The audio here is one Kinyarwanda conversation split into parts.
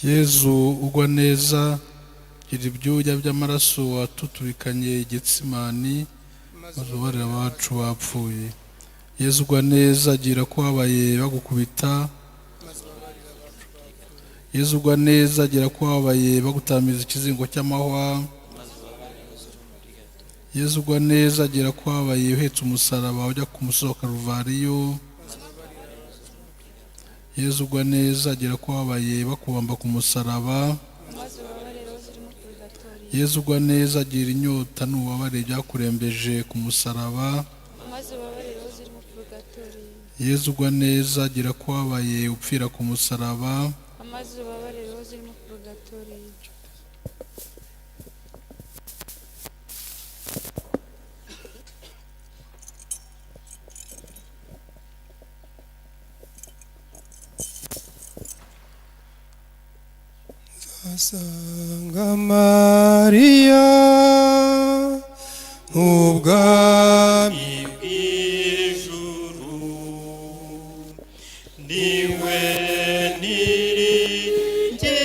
Yezu ugwa neza, gira ibyuya by'amaraso watutubikanye Getsimani, maze ubarira abacu bapfuye. Yezu ugwa neza, gira ko habaye bagukubita. Yezu ugwa neza, gira ko habaye bagutamiza ikizingo cy'amahwa. Yezu ugwa neza, gira ko habaye uhetse umusaraba ujya ku musozi Karuvariyo. Yezu ugwa neza, gira ko habaye bakubamba ku musaraba. Yezu ugwa neza, gira inyota n'ububabare byakurembeje ku musaraba. Yezu ugwa neza, gira ko habaye upfira ku musaraba. Asanga Maria ubwami bw'ijuru, niwe niringiye,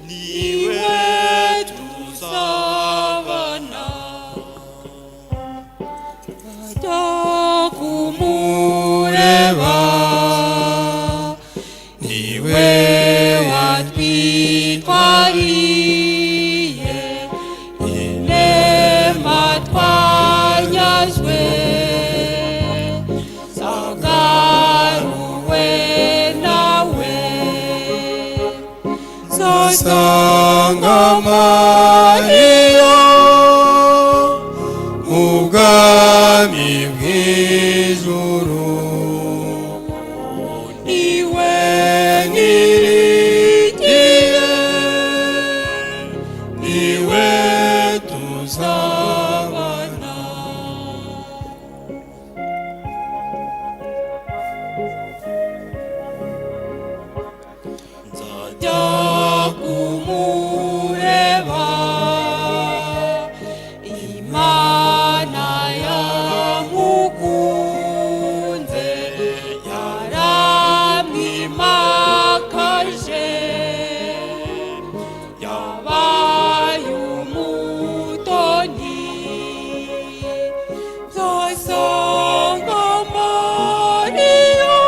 niwe tuzabana. Bajya kumureba, niwe watwitwariye inema twanyazwe, zagaruwe nawe. Zasanga Mariya mu bwami bw'ijuru, niwe niringiye, niwe tuzabana. Nzajya kumureba, Imana yamukunze yaramwimakaje, yabaye umutoni. Zasanga Mariya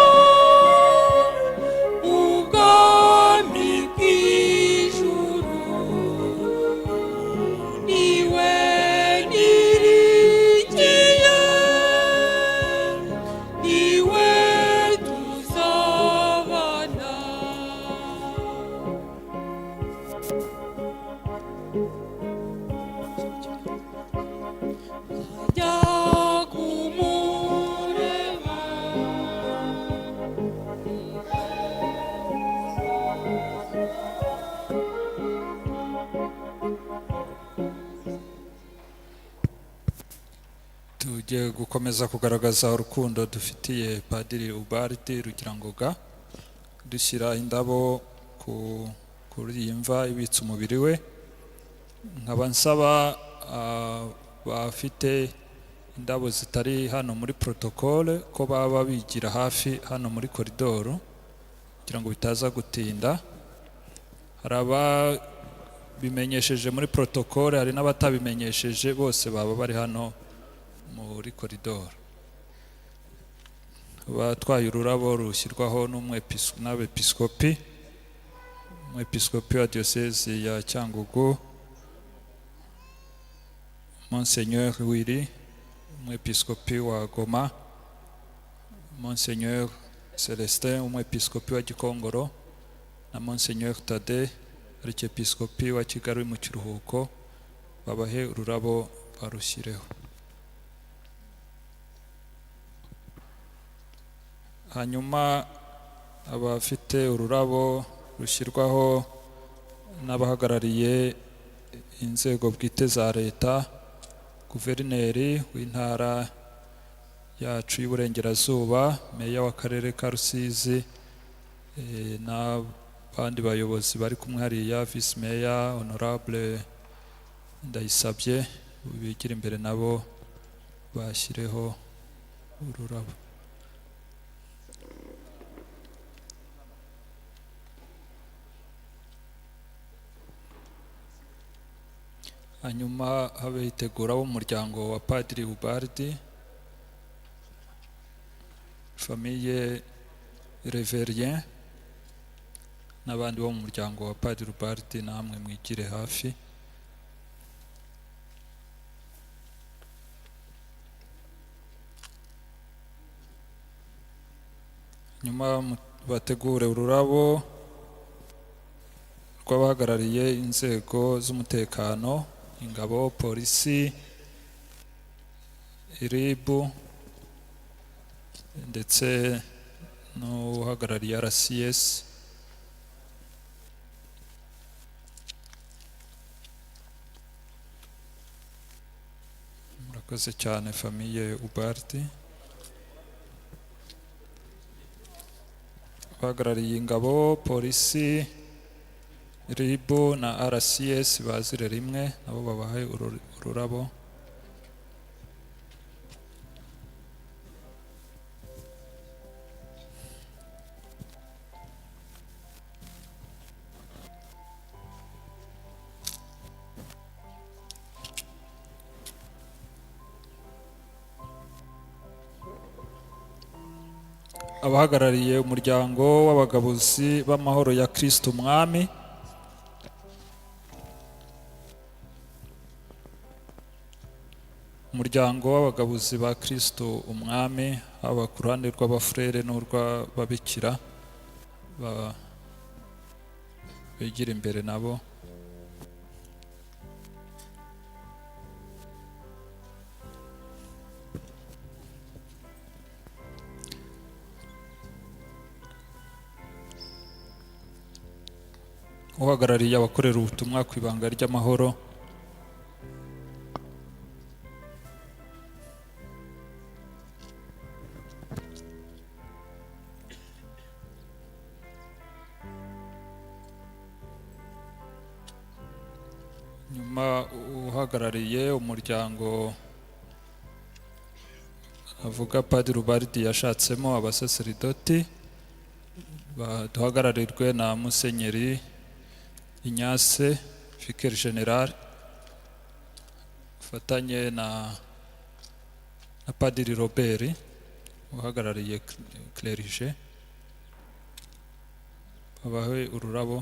ubwami bw'ijuru, niwe niringiye, niwe tuzabana. Nzajya kumureba, tugiye gukomeza kugaragaza urukundo dufitiye Padiri Ubardi Rugirangoga, dushyira indabo kuri iyi mva ibitse umubiri we. Nkaba nsaba bafite indabo zitari hano muri protokole ko baba bigira hafi hano muri koridoro kugira ngo bitaza gutinda. Hari ababimenyesheje muri protokole, hari n'abatabimenyesheje, bose baba bari hano muri koridoro. batwaye ururabo rushyirwaho n'abepiskopi, umwepiskopi wa diyosezi ya Cyangugu Monseigneur Willy, umwepiskopi wa Goma Monseigneur Celestin, umwepiskopi wa Gikongoro, na Monseigneur Tade, arikepiskopi wa Kigali mu kiruhuko, babahe ururabo barushyireho. Hanyuma abafite ururabo rushyirwaho n'abahagarariye inzego bwite za leta, guverineri w'intara yacu y'Iburengerazuba, meya w'akarere ka Rusizi, n'abandi bayobozi bari kumwe hariya, vice meya honorable Ndayisabye, bigira imbere nabo bashyireho ururabo. Hanyuma habe hitegura w'umuryango wa Padiri Ubardi, famille Reverien, n'abandi bo mu muryango wa Padiri Ubardi, namwe mwigire hafi. Nyuma bategure ururabo rw'abahagarariye inzego z'umutekano, ingabo, polisi, iribu, ndetse n'uhagarariye RCS. Murakoze cyane famille Ubardi. Abahagarariye ingabo, polisi, ribu na RCS bazire rimwe, nabo babahe ururabo. Abahagarariye umuryango w'abagabuzi b'amahoro ya Kristo Umwami, umuryango w'abagabuzi ba Kristo Umwami, haba ku ruhande rw'abafurere n'urw'ababikira, bigira imbere nabo. Uhagarariye abakorera ubutumwa ku ibanga ry'amahoro, nyuma uhagarariye umuryango avuga Padiri Ubardi yashatsemo abasaseridoti, duhagararirwe na Musenyeri Ignace Vicaire General, ufatanye na Padiri Robert uhagarariye clerige, babahe ururabo.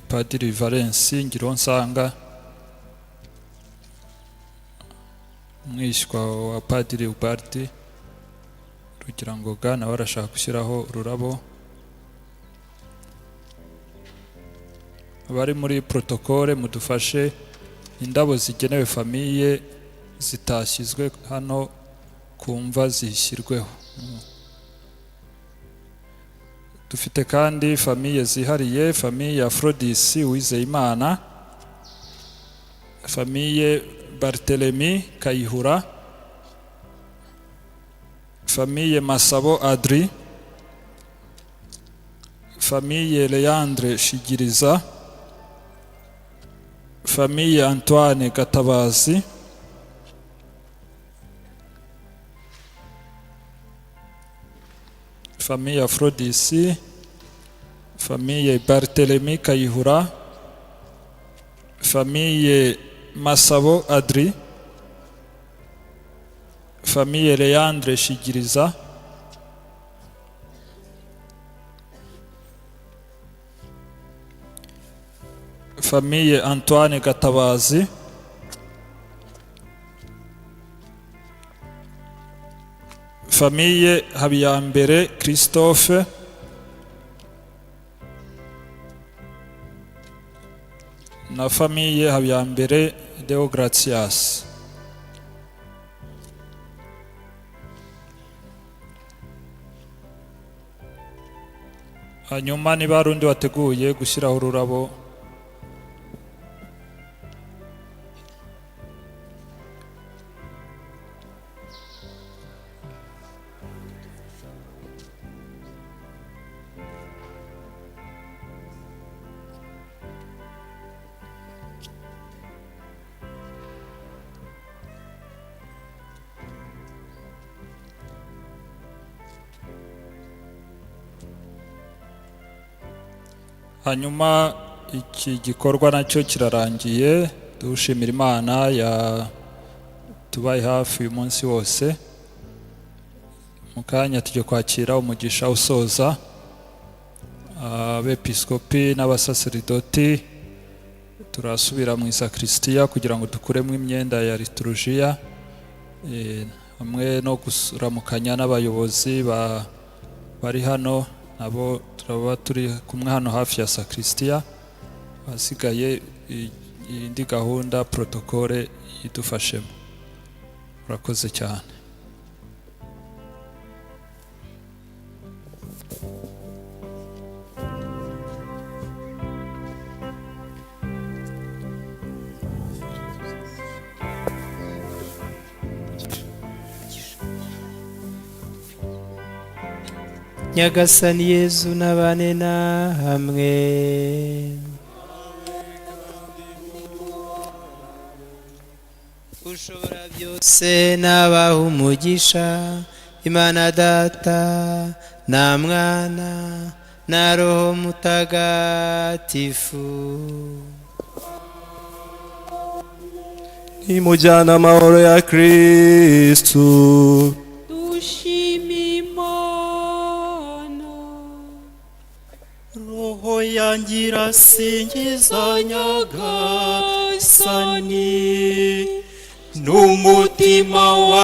Padiri Valence Ngironsanga, umwishywa wa Padiri Ubardi Rugirangoga, nawe arashaka gushyiraho ururabo. Abari muri protokole mudufashe, indabo zigenewe famiye zitashyizwe hano kumva zishyirweho. Dufite kandi famiye zihariye, famiye ya Aphrodis Uwizeyimana, famiye Barthélemy Kayihura, famiye Masabo Adri, famiye Leandre Shigiriza, Famille Antoine Gatabazi, famille Aphrodisi, famille Barthélemy Kayihura, famille Masabo Adri, famille Leandre Shigiriza, famille Antoine Gatabazi, famille Habiyambere Christophe, na famille Habiyambere Deogratias. Hanyuma niba hari undi wateguye gushyiraho ururabo, hanyuma iki gikorwa nacyo kirarangiye. Dushimira Imana ya tubaye hafi uyu munsi wose. Mu kanya tujye kwakira umugisha usoza abepiskopi n'abasaseridoti. Turasubira mu isakristiya kugira ngo dukuremo imyenda ya liturujia, hamwe no guramukanya n'abayobozi bari hano, nabo turaba turi kumwe hano hafi ya sakristiya. Hasigaye indi gahunda protokole idufashemo. Urakoze cyane. Nyagasani Yezu nabane na hamwe. Ushobora byose nabaha umugisha, Imana Data na Mwana na Roho Mutagatifu. Nimujyana amahoro ya Kristu. Roho yanjye irasingiza Nyagasani, n'umutima wa